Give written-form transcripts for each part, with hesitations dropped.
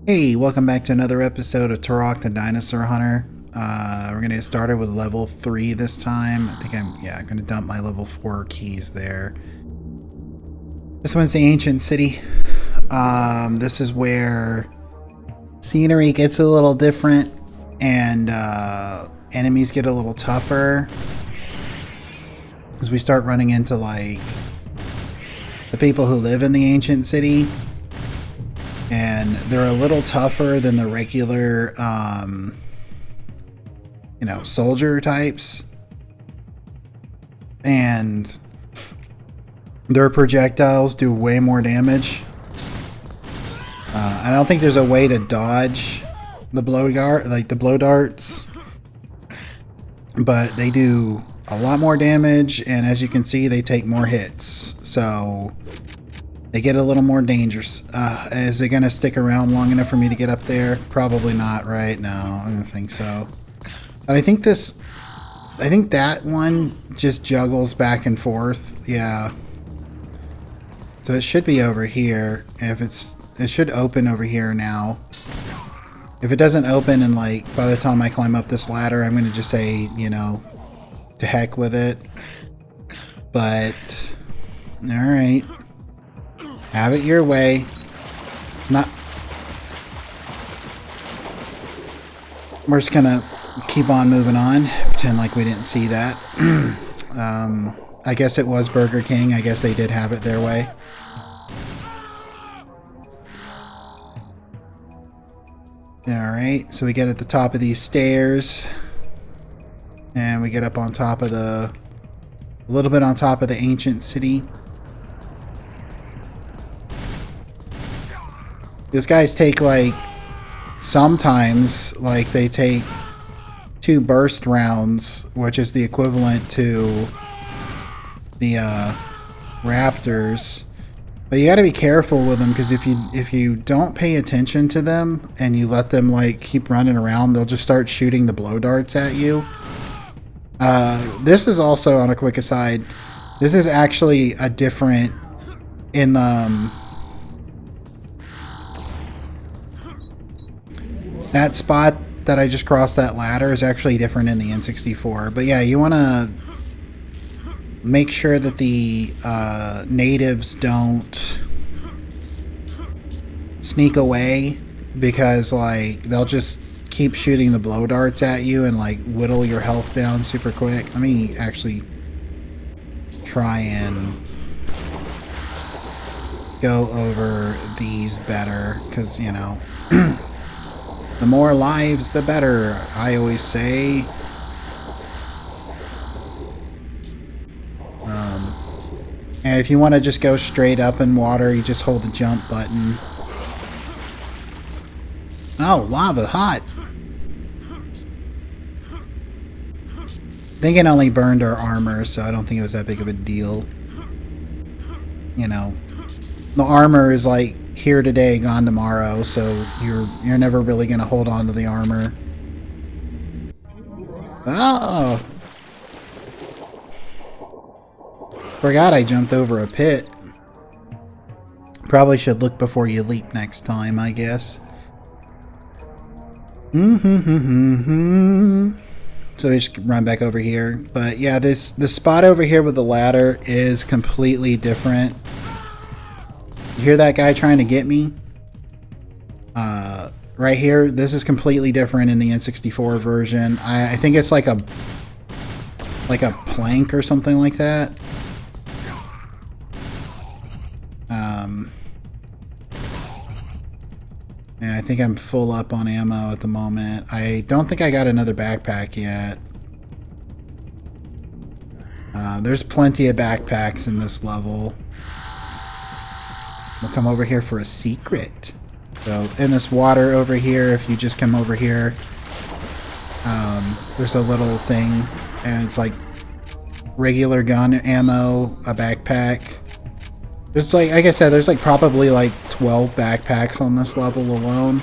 Hey, welcome back to another episode of Turok the Dinosaur Hunter. We're gonna get started with level 3 this time. I think I'm gonna dump my level 4 keys there. This one's the ancient city. This is where scenery gets a little different and enemies get a little tougher as we start running into like the people who live in the ancient city. And they're a little tougher than the regular, soldier types. And their projectiles do way more damage. I don't think there's a way to dodge the blow darts. But they do a lot more damage, and as you can see, they take more hits. So they get a little more dangerous. Is it going to stick around long enough for me to get up there? Probably not, right? No, I don't think so. But I think that one just juggles back and forth. Yeah. So it should be over here. It should open over here now. If it doesn't open and like by the time I climb up this ladder, I'm going to just say, to heck with it. But, alright. Have it your way. It's not... We're just gonna keep on moving on. Pretend like we didn't see that. I guess it was Burger King. I guess they did have it their way. Alright, so we get at the top of these stairs. And we get up on top of a little bit on top of the ancient city. These guys take sometimes they take 2 burst rounds, which is the equivalent to the raptors. But you got to be careful with them, because if you don't pay attention to them and you let them keep running around, they'll just start shooting the blow darts at you. This is also, on a quick aside, this is actually a different in that spot that I just crossed that ladder is actually different in the N64. But yeah, you want to make sure that the natives don't sneak away, because they'll just keep shooting the blow darts at you and whittle your health down super quick. Let me actually try and go over these better, because the more lives, the better, I always say. And if you want to just go straight up in water, you just hold the jump button. Oh, lava, hot. I think it only burned our armor, so I don't think it was that big of a deal. The armor is here today, gone tomorrow, so you're never really gonna hold on to the armor. Oh! Forgot I jumped over a pit. Probably should look before you leap next time, I guess. So we just run back over here. But yeah, the spot over here with the ladder is completely different. You hear that guy trying to get me? Right here, this is completely different in the N64 version. I think it's like a plank or something like that. And I think I'm full up on ammo at the moment. I don't think I got another backpack yet. There's plenty of backpacks in this level. We'll come over here for a secret. So in this water over here, if you just come over here, there's a little thing, and it's regular gun ammo, a backpack. There's like I said, there's probably 12 backpacks on this level alone.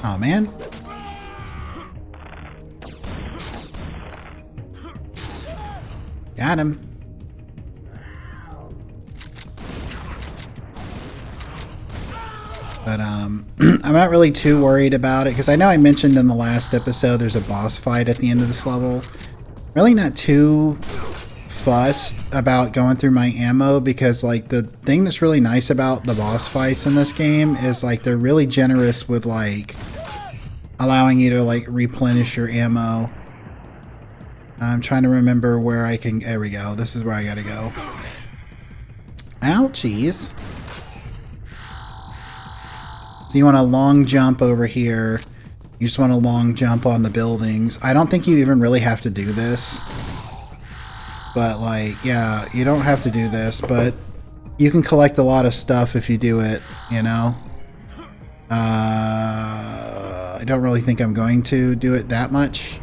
Oh man. Got him. But I'm not really too worried about it, because I know I mentioned in the last episode there's a boss fight at the end of this level. Really not too fussed about going through my ammo, because like the thing that's really nice about the boss fights in this game is like they're really generous with like allowing you to like replenish your ammo. I'm trying to remember where I can... There we go. This is where I gotta go. Ouchies. So you want a long jump over here. You just want a long jump on the buildings. I don't think you even really have to do this. But like, yeah, you don't have to do this, but you can collect a lot of stuff if you do it, you know? I don't really think I'm going to do it that much.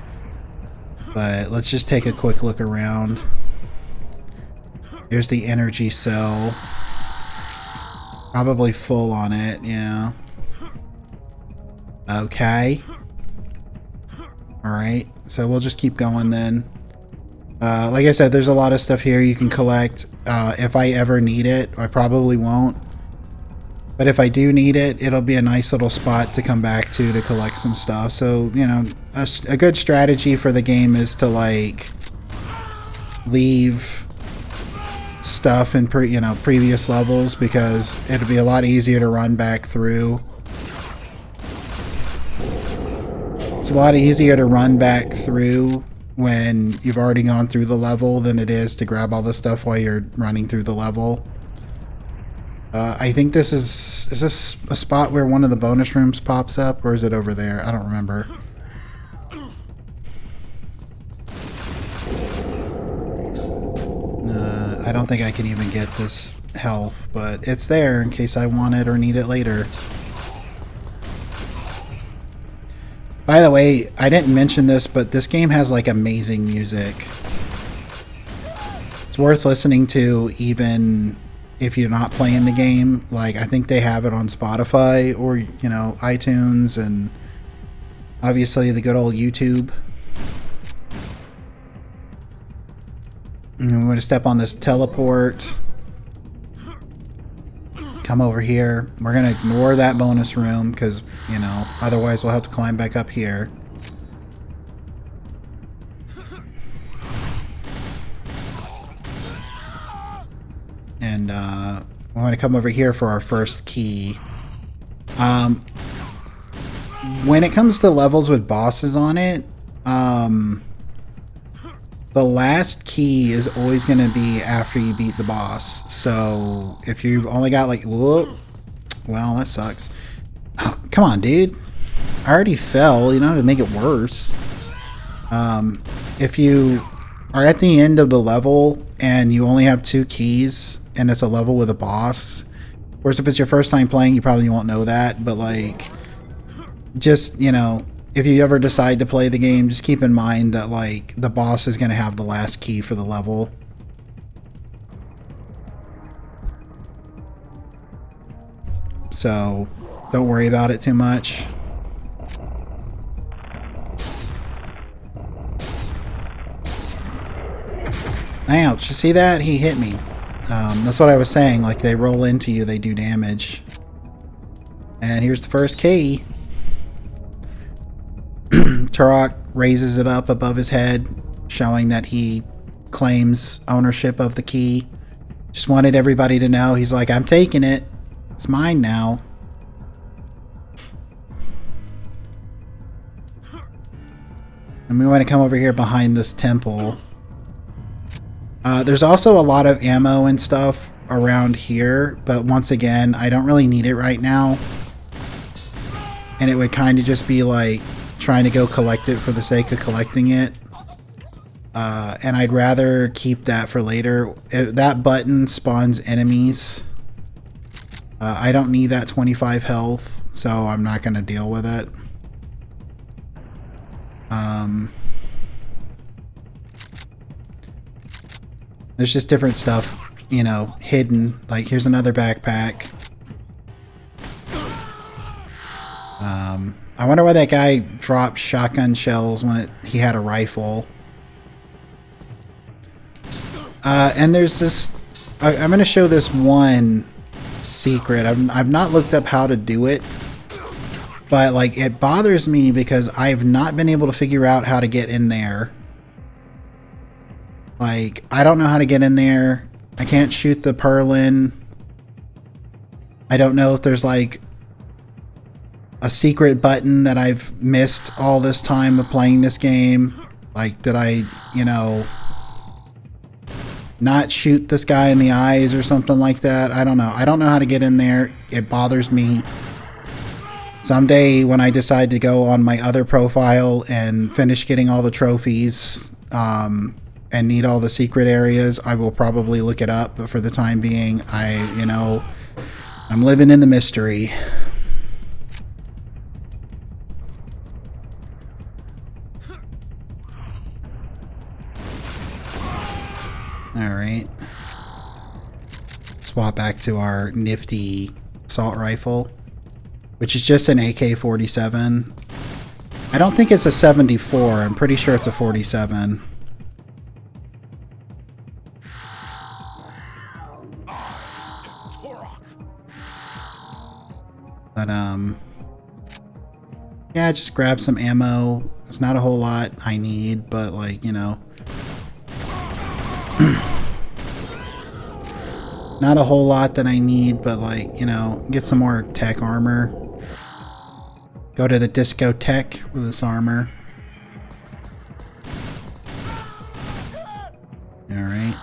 But let's just take a quick look around. Here's the energy cell. Probably full on it, yeah. Okay. Alright, so we'll just keep going then. Like I said, there's a lot of stuff here you can collect. If I ever need it, I probably won't. But if I do need it, it'll be a nice little spot to come back to collect some stuff. So, you know, a good strategy for the game is to, like, leave stuff in previous levels, because it'll be a lot easier to run back through. It's a lot easier to run back through when you've already gone through the level than it is to grab all the stuff while you're running through the level. I think this is this a spot where one of the bonus rooms pops up, or is it over there? I don't remember. I don't think I can even get this health, but it's there in case I want it or need it later. By the way, I didn't mention this, but this game has like amazing music. It's worth listening to even if you're not playing the game. Like, I think they have it on Spotify or, you know, iTunes, and obviously the good old YouTube. And we're going to step on this teleport. Come over here. We're going to ignore that bonus room because, you know, otherwise we'll have to climb back up here. And we want to come over here for our first key. When it comes to levels with bosses on it, the last key is always going to be after you beat the boss. So if you've only got like, whoop, well, that sucks. Oh, come on, dude. I already fell, you know, to make it worse. If you are at the end of the level and you only have 2 keys and it's a level with a boss, of course, if it's your first time playing, you probably won't know that, but like, just, you know, if you ever decide to play the game, just keep in mind that, like, the boss is going to have the last key for the level. So, don't worry about it too much. Ouch, you see that? He hit me. That's what I was saying. Like, they roll into you, they do damage. And here's the first key. Turok raises it up above his head, showing that he claims ownership of the key. Just wanted everybody to know. He's like, I'm taking it. It's mine now. And we want to come over here behind this temple. There's also a lot of ammo and stuff around here, but once again, I don't really need it right now. And it would kind of just be like trying to go collect it for the sake of collecting it. And I'd rather keep that for later. That button spawns enemies. I don't need that 25 health, so I'm not going to deal with it. There's just different stuff, you know, hidden. Like, here's another backpack. I wonder why that guy dropped shotgun shells when he had a rifle. And there's this... I'm going to show this one secret. I've not looked up how to do it, but like it bothers me because I've not been able to figure out how to get in there. Like, I don't know how to get in there. I can't shoot the Perlin. I don't know if there's like a secret button that I've missed all this time of playing this game. Like, did I, you know, not shoot this guy in the eyes or something like that? I don't know. I don't know how to get in there. It bothers me. Someday when I decide to go on my other profile and finish getting all the trophies, and need all the secret areas, I will probably look it up. But for the time being, I'm living in the mystery. Alright. Swap back to our nifty assault rifle, which is just an AK-47. I don't think it's a 74. I'm pretty sure it's a 47. But, yeah, just grab some ammo. It's not a whole lot I need, but, like, you know. Not a whole lot that I need, but, like, you know, get some more tech armor. Go to the discotheque with this armor. Alright.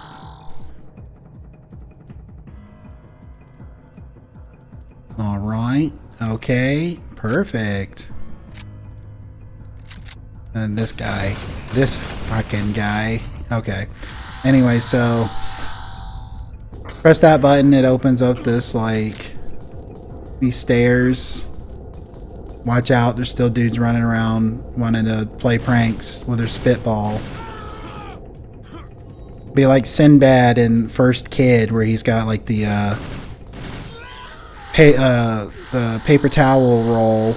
Alright. Okay. Perfect. And this guy. This fucking guy. Okay. Anyway, so press that button, it opens up this, like, these stairs. Watch out, there's still dudes running around wanting to play pranks with their spitball. Be like Sinbad in First Kid, where he's got, like, the paper towel roll.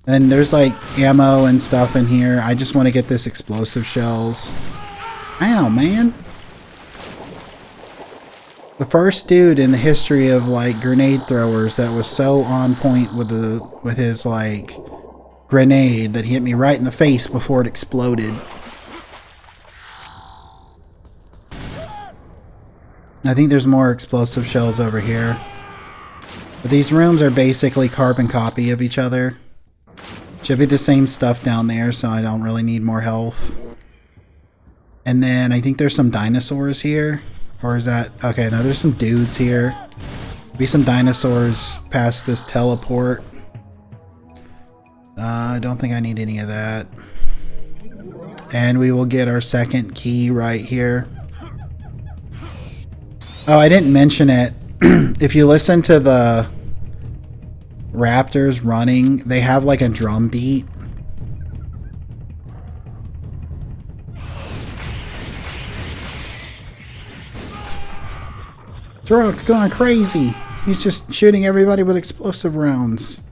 And there's, like, ammo and stuff in here. I just want to get this explosive shells. Ow, man. The first dude in the history of, like, grenade throwers that was so on point with his, like, grenade that he hit me right in the face before it exploded. I think there's more explosive shells over here. But these rooms are basically carbon copy of each other. Should be the same stuff down there, so I don't really need more health. And then I think there's some dinosaurs here. Or is that... Okay, no, there's some dudes here. Be some dinosaurs past this teleport. I don't think I need any of that. And we will get our second key right here. Oh, I didn't mention it. If you listen to the raptors running, they have like a drum beat. Turok's going crazy. He's just shooting everybody with explosive rounds.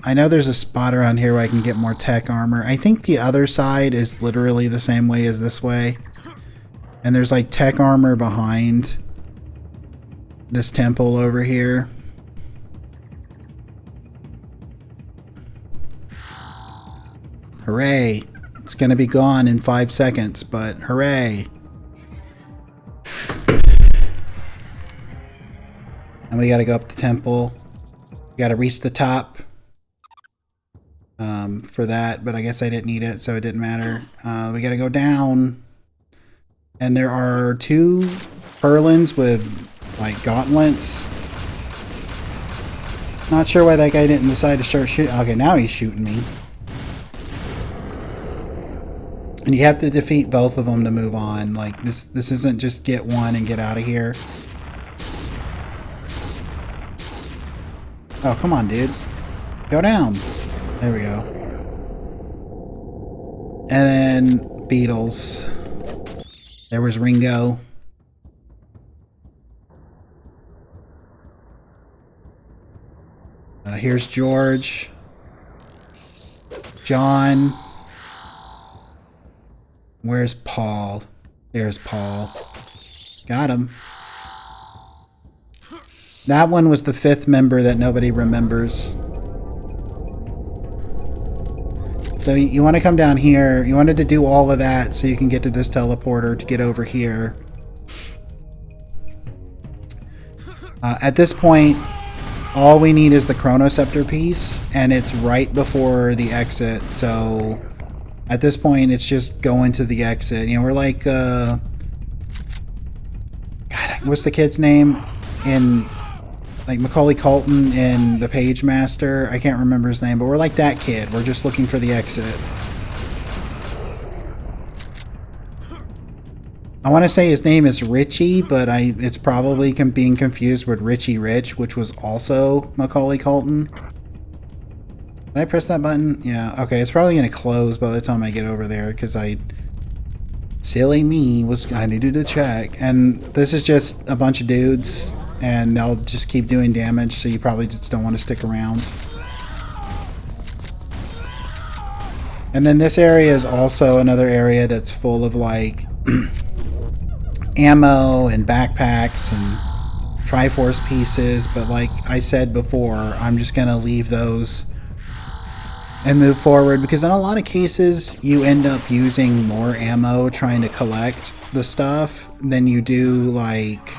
I know there's a spot around here where I can get more tech armor. I think the other side is literally the same way as this way. And there's like tech armor behind this temple over here. Hooray. It's going to be gone in 5 seconds, but hooray. And we got to go up the temple. We got to reach the top for that, but I guess I didn't need it, so it didn't matter. We got to go down. And there are 2 Perlins with, like, gauntlets. Not sure why that guy didn't decide to start shooting. Okay, now he's shooting me. And you have to defeat both of them to move on. Like, this isn't just get one and get out of here. Oh, come on, dude. Go down. There we go. And then Beetles. There was Ringo. Here's George. John. Where's Paul? There's Paul. Got him. That one was the 5th member that nobody remembers. So you want to come down here. You wanted to do all of that so you can get to this teleporter to get over here. At this point, all we need is the Chronoceptor piece, and it's right before the exit. So at this point, it's just going to the exit. You know, we're like, God, what's the kid's name in like Macaulay Culkin in The Page Master? I can't remember his name, but we're like that kid. We're just looking for the exit. I want to say his name is Richie, but it's probably being confused with Richie Rich, which was also Macaulay Culkin. Did I press that button? Yeah, okay, it's probably going to close by the time I get over there, because silly me, I needed to check. And this is just a bunch of dudes, and they'll just keep doing damage, so you probably just don't want to stick around. And then this area is also another area that's full of, like, ammo and backpacks and Triforce pieces, but like I said before, I'm just gonna leave those and move forward, because in a lot of cases you end up using more ammo trying to collect the stuff than you do like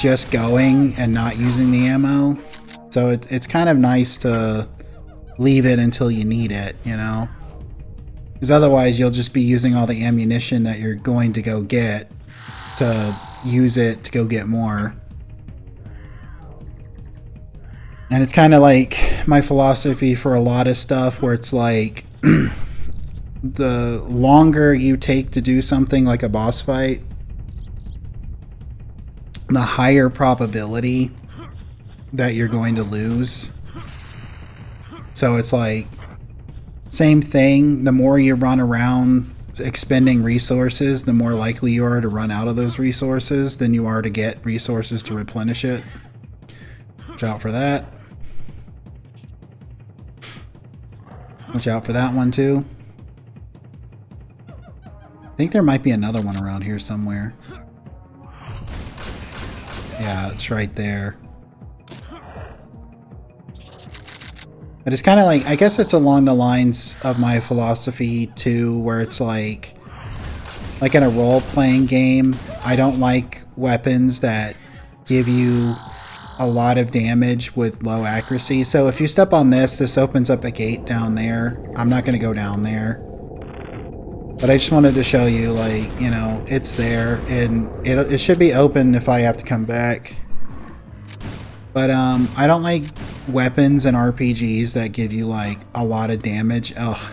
just going and not using the ammo. So it's kind of nice to leave it until you need it, you know? Because otherwise you'll just be using all the ammunition that you're going to go get to use it to go get more. And it's kind of like my philosophy for a lot of stuff, where it's like the longer you take to do something like a boss fight, the higher probability that you're going to lose. So it's like, same thing, the more you run around expending resources, the more likely you are to run out of those resources than you are to get resources to replenish it. Watch out for that. Watch out for that one too. I think there might be another one around here somewhere. Yeah, it's right there. But it's kind of like, I guess it's along the lines of my philosophy too, where it's like in a role-playing game, I don't like weapons that give you a lot of damage with low accuracy. So if you step on this opens up a gate down there. I'm not going to go down there. But I just wanted to show you, like, you know, it's there, and it should be open if I have to come back. But I don't like weapons and RPGs that give you like a lot of damage. Ugh.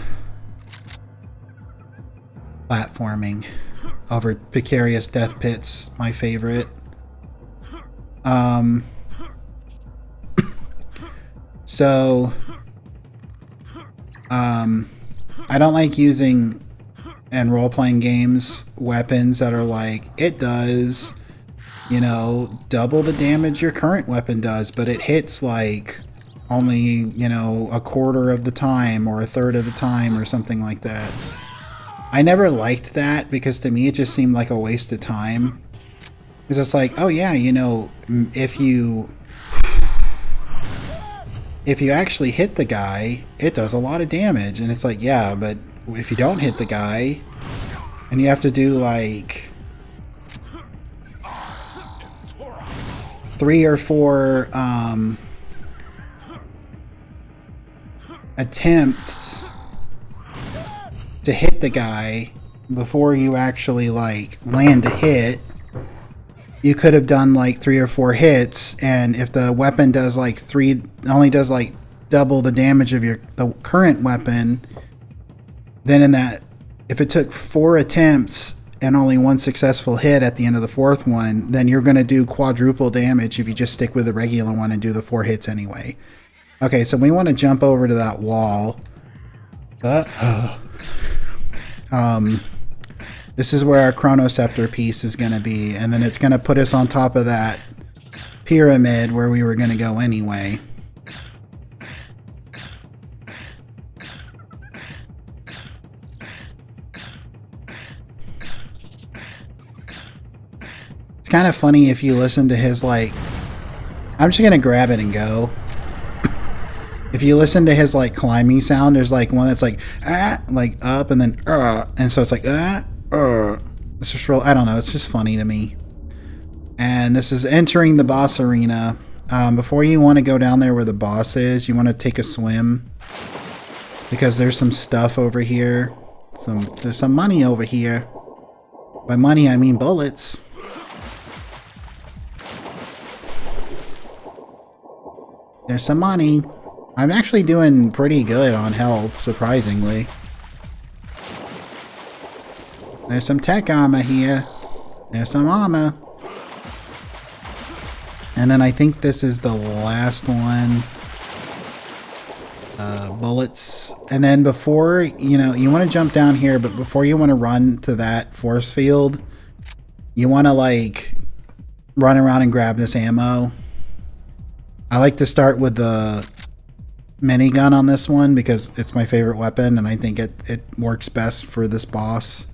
Platforming over Precarious Death Pits, my favorite. So I don't like using in role-playing games weapons that are like, it does, you know, double the damage your current weapon does, but it hits like only, you know, a quarter of the time or a third of the time or something like that. I never liked that, because to me it just seemed like a waste of time. Because it's like, oh yeah, you know, if you actually hit the guy, it does a lot of damage. And it's like, yeah, but if you don't hit the guy and you have to do like 3 or 4 attempts to hit the guy before you actually like land a hit, you could have done like 3 or 4 hits, and if the weapon does like only does like double the damage of the current weapon, then in that, if it took 4 attempts and only 1 successful hit at the end of the 4th one, then you're going to do quadruple damage if you just stick with the regular one and do the 4 hits anyway. Okay, so we want to jump over to that wall. This is where our Chronoceptor piece is going to be, and then it's going to put us on top of that pyramid where we were going to go anyway. It's kind of funny if you listen to his, like... I'm just going to grab it and go. If you listen to his, like, climbing sound, there's, like, one that's, like, like, up, and then, and so it's, like, It's just real... I don't know. It's just funny to me. And this is entering the boss arena. Before you want to go down there where the boss is, you want to take a swim. Because there's some stuff over here. There's some money over here. By money, I mean bullets. There's some money. I'm actually doing pretty good on health, surprisingly. There's some tech armor here. There's some armor. And then I think this is the last one. Bullets. And then before, you know, you want to jump down here, but before you want to run to that force field, you want to, like, run around and grab this ammo. I like to start with the minigun on this one because it's my favorite weapon, and I think it works best for this boss.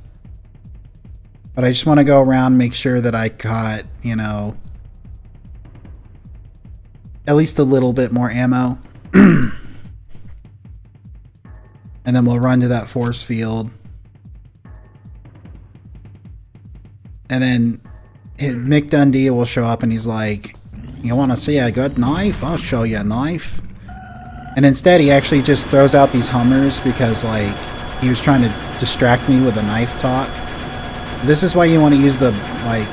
But I just want to go around, make sure that I got, you know, at least a little bit more ammo. And then we'll run to that force field. And then Mick Dundee will show up and he's like, you want to see a good knife? I'll show you a knife. And instead he actually just throws out these Hummers because, like, he was trying to distract me with a knife talk. This is why you want to use the, like,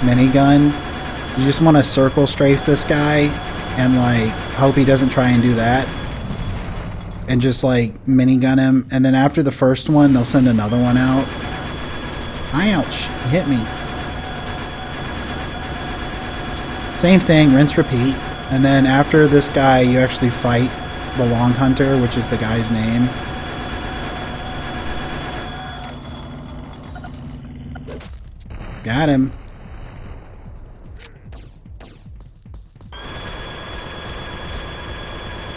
minigun. You just want to circle strafe this guy and, like, hope he doesn't try and do that. And just, like, minigun him. And then after the first one, they'll send another one out. Ouch. He hit me. Same thing, rinse, repeat. And then after this guy, you actually fight the Long Hunter, which is the guy's name. Got him.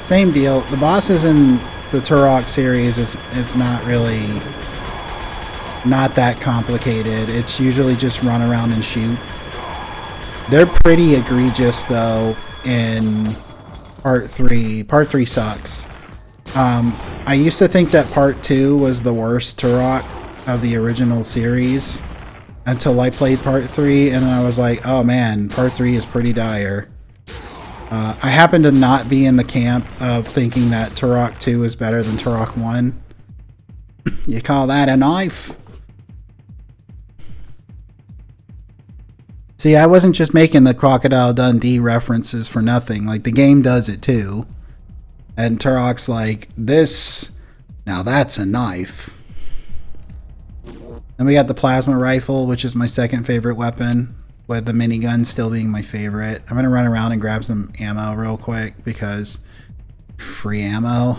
Same deal. The bosses in the Turok series is not really not that complicated. It's usually just run around and shoot. They're pretty egregious though in Part 3. Part 3 sucks. I used to think that Part 2 was the worst Turok of the original series until I played Part 3, and then I was like, oh man, Part 3 is pretty dire. I happen to not be in the camp of thinking that Turok 2 is better than Turok 1. You call that a knife? See, I wasn't just making the Crocodile Dundee references for nothing. Like, the game does it too. And Turok's like, this, now that's a knife. Then we got the plasma rifle, which is my second favorite weapon, with the minigun still being my favorite. I'm going to run around and grab some ammo real quick because free ammo.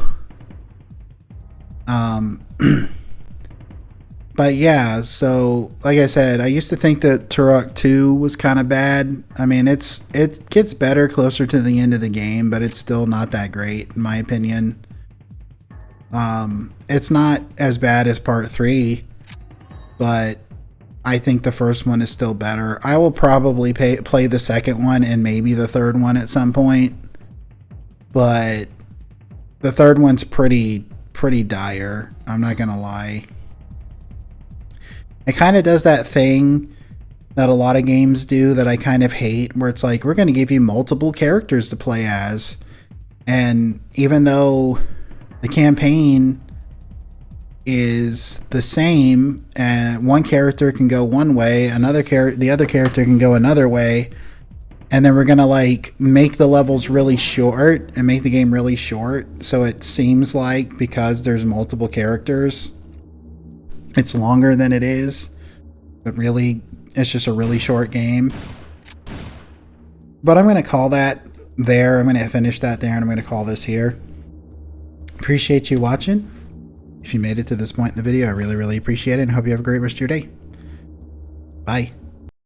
But yeah, so like I said, I used to think that Turok 2 was kind of bad. I mean, it gets better closer to the end of the game, but it's still not that great in my opinion. It's not as bad as Part 3, but I think the first one is still better. I will probably play the second one and maybe the third one at some point, but the third one's pretty dire. I'm not gonna lie. It kind of does that thing that a lot of games do that I kind of hate, where it's like, we're going to give you multiple characters to play as. And even though the campaign is the same, and one character can go one way, the other character can go another way, and then we're going to, like, make the levels really short and make the game really short. So it seems like, because there's multiple characters, it's longer than it is, but really it's just a really short game. But I'm going to call that there. I'm going to finish that there, and I'm going to call this here. Appreciate you watching. If you made it to this point in the video, I really appreciate it, and hope you have a great rest of your day. Bye.